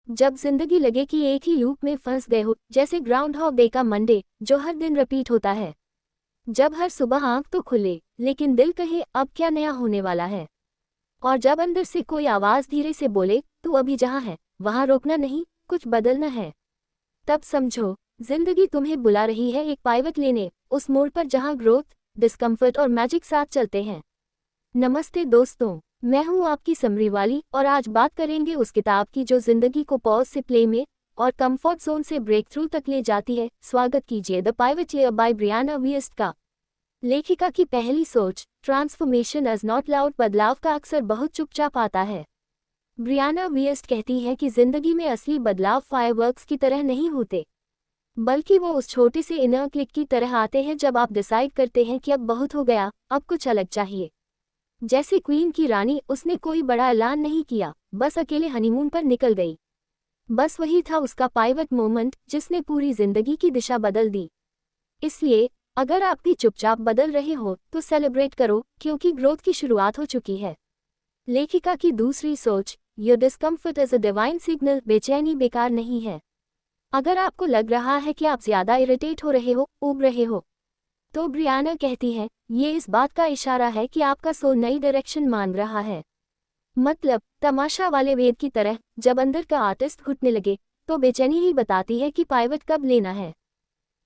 जब जिंदगी लगे कि एक ही लूप में फंस गए हो, जैसे ग्राउंड हॉग डे का मंडे जो हर दिन रिपीट होता है। जब हर सुबह आंख तो खुले लेकिन दिल कहे अब क्या नया होने वाला है। और जब अंदर से कोई आवाज धीरे से बोले तू अभी जहां है वहां रोकना नहीं, कुछ बदलना है। तब समझो जिंदगी तुम्हें बुला रही है एक पाइवट लेने, उस मोड़ पर जहां ग्रोथ, डिस्कम्फर्ट और मैजिक साथ चलते हैं। नमस्ते दोस्तों, मैं हूं आपकी समरी वाली और आज बात करेंगे उस किताब की जो जिंदगी को पॉज से प्ले में और कंफर्ट जोन से ब्रेक थ्रू तक ले जाती है। स्वागत कीजिए the pivot year by Brianna Wiest का। लेखिका की पहली सोच, ट्रांसफॉर्मेशन इज नॉट लाउड। बदलाव का अक्सर बहुत चुपचाप आता है। ब्रियाना वियस्ट कहती है कि जिंदगी में असली बदलाव फायरवर्क्स की तरह नहीं होते, बल्कि वो उस छोटे से इनर क्लिक की तरह आते हैं जब आप डिसाइड करते हैं कि अब बहुत हो गया, अब कुछ अलग चाहिए। जैसे क्वीन की रानी, उसने कोई बड़ा ऐलान नहीं किया, बस अकेले हनीमून पर निकल गई। बस वही था उसका पाइवट मोमेंट जिसने पूरी जिंदगी की दिशा बदल दी। इसलिए अगर आप भी चुपचाप बदल रहे हो तो सेलिब्रेट करो, क्योंकि ग्रोथ की शुरुआत हो चुकी है। लेखिका की दूसरी सोच, your discomfort is a divine signal. बेचैनी बेकार नहीं है। अगर आपको लग रहा है कि आप ज्यादा इरिटेट हो रहे हो, ऊब रहे हो, तो ब्रियाना कहती है ये इस बात का इशारा है कि आपका सोल नई डायरेक्शन मांग रहा है। मतलब तमाशा वाले वेद की तरह, जब अंदर का आर्टिस्ट घुटने लगे तो बेचैनी ही बताती है कि पाइवट कब लेना है।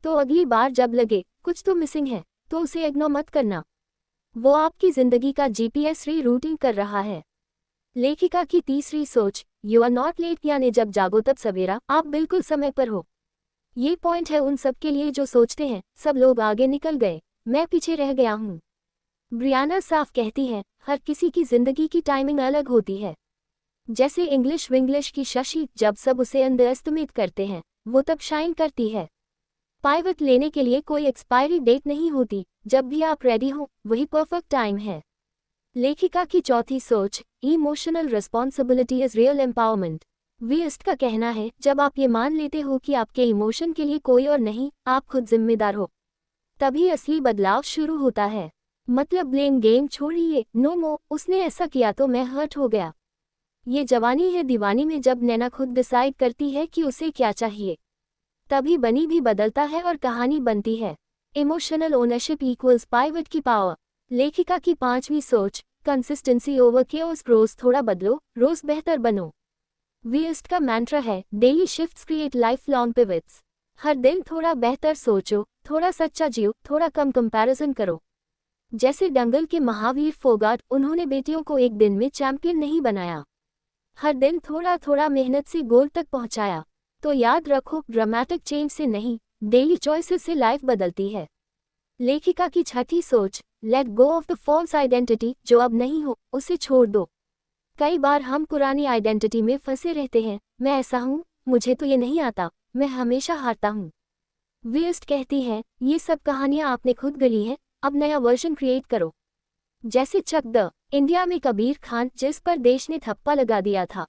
तो अगली बार जब लगे कुछ तो मिसिंग है, तो उसे इग्नोर मत करना, वो आपकी जिंदगी का जीपीएस री रूटिंग कर रहा है। लेखिका की तीसरी सोच, यू आर नॉट लेट, यानी जब जागो तब सवेरा, आप बिल्कुल समय पर हो। ये पॉइंट है उन सब के लिए जो सोचते हैं सब लोग आगे निकल गए, मैं पीछे रह गया हूँ। ब्रियाना साफ कहती है हर किसी की जिंदगी की टाइमिंग अलग होती है। जैसे इंग्लिश विंग्लिश की शशि, जब सब उसे अंडर एस्टिमेट करते हैं वो तब शाइन करती है। पाइवट लेने के लिए कोई एक्सपायरी डेट नहीं होती, जब भी आप रेडी हो वही परफेक्ट टाइम है। लेखिका की चौथी सोच, emotional responsibility is real empowerment. Wiest का कहना है जब आप ये मान लेते हो कि आपके इमोशन के लिए कोई और नहीं, आप खुद जिम्मेदार हो, तभी असली बदलाव शुरू होता है। मतलब ब्लेम गेम छोड़िए, नो मो उसने ऐसा किया तो मैं हर्ट हो गया। ये जवानी है दीवानी में जब नैना खुद डिसाइड करती है कि उसे क्या चाहिए, तभी बनी भी बदलता है और कहानी बनती है। इमोशनल ओनरशिप इक्वल्स पाइवट की पावर। लेखिका की पांचवी सोच, कंसिस्टेंसी ओवर केओस। रोज थोड़ा बदलो, रोज बेहतर बनो। वियस्ट का मैंट्रा है daily shifts create lifelong pivots. हर दिन थोड़ा बेहतर सोचो, थोड़ा सच्चा जियो, थोड़ा कम कंपैरिजन करो। जैसे दंगल के महावीर फोगाट, उन्होंने बेटियों को एक दिन में चैंपियन नहीं बनाया, हर दिन थोड़ा थोड़ा मेहनत से गोल तक पहुंचाया। तो याद रखो, ड्रामेटिक चेंज से नहीं, डेली चॉइसेस से लाइफ बदलती है। लेखिका की छठी सोच, let go of the false identity. जो अब नहीं हो उसे छोड़ दो। कई बार हम पुरानी आइडेंटिटी में फंसे रहते हैं, मैं ऐसा हूँ, मुझे तो ये नहीं आता, मैं हमेशा हारता हूँ। वियस्ट कहती है ये सब कहानियां आपने खुद गढ़ी हैं, अब नया वर्जन क्रिएट करो। जैसे चक द इंडिया में कबीर खान, जिस पर देश ने थप्पा लगा दिया था,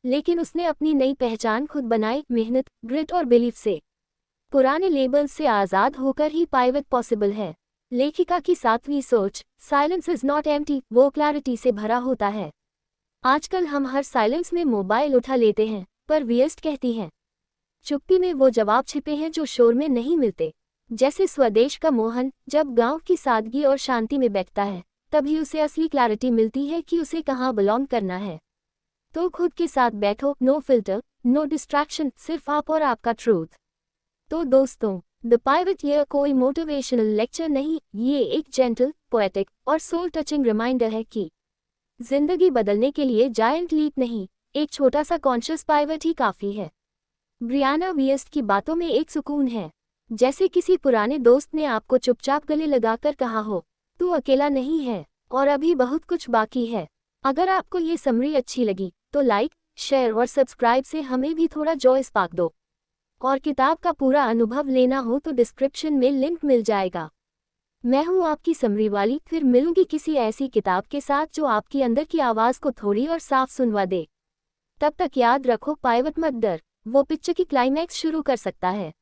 लेकिन उसने अपनी नई पहचान खुद बनाई, मेहनत, ग्रिट और बिलीफ से। पुराने लेबल से आज़ाद होकर ही पाइवट पॉसिबल है। लेखिका की सातवीं सोच, साइलेंस इज नॉट एम्प्टी, वो क्लैरिटी से भरा होता है। आजकल हम हर साइलेंस में मोबाइल उठा लेते हैं, पर वियस्ट कहती हैं चुप्पी में वो जवाब छिपे हैं जो शोर में नहीं मिलते। जैसे स्वदेश का मोहन, जब गांव की सादगी और शांति में बैठता है तभी उसे असली क्लैरिटी मिलती है कि उसे कहाँ बिलोंग करना है। तो खुद के साथ बैठो, नो फिल्टर, नो डिस्ट्रैक्शन, सिर्फ आप और आपका ट्रूथ। तो दोस्तों, द पाइवट ईयर कोई मोटिवेशनल लेक्चर नहीं, ये एक जेंटल, पोएटिक और सोल टचिंग रिमाइंडर है कि जिंदगी बदलने के लिए जायंट लीप नहीं, एक छोटा सा कॉन्शियस पाइवट ही काफी है। ब्रियाना वियस्ट की बातों में एक सुकून है, जैसे किसी पुराने दोस्त ने आपको चुपचाप गले लगाकर कहा हो तू अकेला नहीं है और अभी बहुत कुछ बाकी है। अगर आपको ये समरी अच्छी लगी तो लाइक, शेयर और सब्सक्राइब से हमें भी थोड़ा जॉय स्पार्क दो। और किताब का पूरा अनुभव लेना हो तो डिस्क्रिप्शन में लिंक मिल जाएगा। मैं हूँ आपकी समरी वाली, फिर मिलूंगी किसी ऐसी किताब के साथ जो आपकी अंदर की आवाज़ को थोड़ी और साफ सुनवा दे। तब तक याद रखो, पाइवट मत डर, वो पिक्चर की क्लाइमैक्स शुरू कर सकता है।